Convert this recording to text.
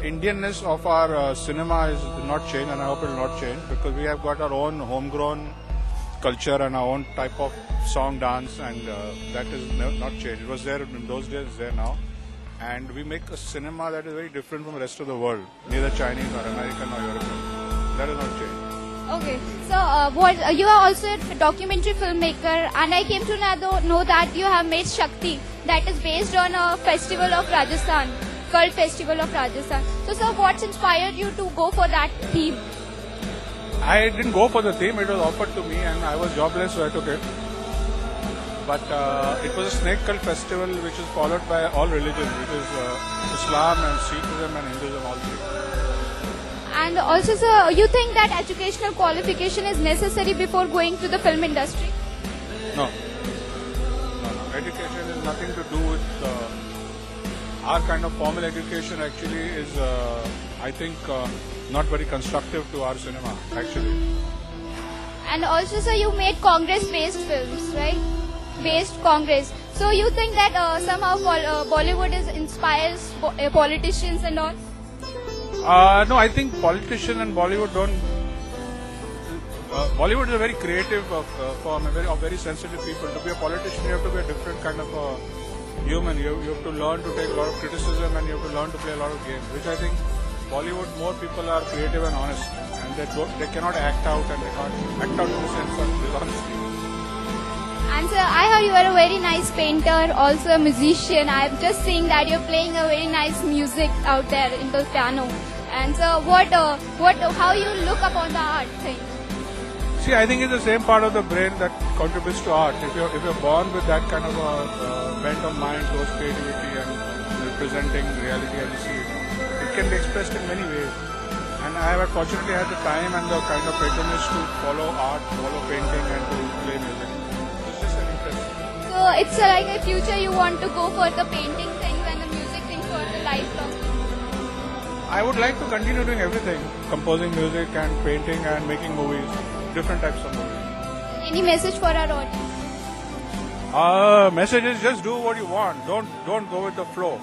Indianness of our cinema is not changed, and I hope it will not change, because we have got our own homegrown culture and our own type of song, dance, and that is not changed. It was there in those days, it's there now. And we make a cinema that is very different from the rest of the world, neither Chinese or American or European. That has not changed. Okay, so you are also a documentary filmmaker, and I came to know that you have made Shakti, that is based on a festival of Rajasthan, cult festival of Rajasthan. So, sir, what's inspired you to go for that theme? I didn't go for the theme, it was offered to me and I was jobless, so I took it. But it was a snake cult festival which is followed by all religions, which is Islam and Sikhism and Hinduism, all three. And also, sir, you think that educational qualification is necessary before going to the film industry? No. Education is nothing to do with our kind of formal education. Actually, is I think not very constructive to our cinema. Actually. And also, sir, you made Congress-based films, right? Based Congress. So you think that somehow Bollywood inspires politicians and all? No, I think politicians and Bollywood don't. Bollywood is a very creative form, of very sensitive people. To be a politician, you have to be a different kind of a human. You have to learn to take a lot of criticism, and you have to learn to play a lot of games. Which I think Bollywood, more people are creative and honest, and they cannot act out, and they can't act out in the sense of dishonesty. And sir, I heard you are a very nice painter, also a musician. I'm just seeing that you're playing a very nice music out there in the piano. And so, how you look upon the art thing? See, I think it's the same part of the brain that contributes to art. If you're born with that kind of a bent of mind towards creativity and representing reality as you see it, it can be expressed in many ways. And I have fortunately had the time and the kind of patronage to follow art, follow painting, and to play music. It's just an interest. So it's like a future you want to go for the painting things and the music things for the lifelong. I would like to continue doing everything, composing music and painting and making movies, different types of movies. Any message for our audience? Message is just do what you want. Don't go with the flow.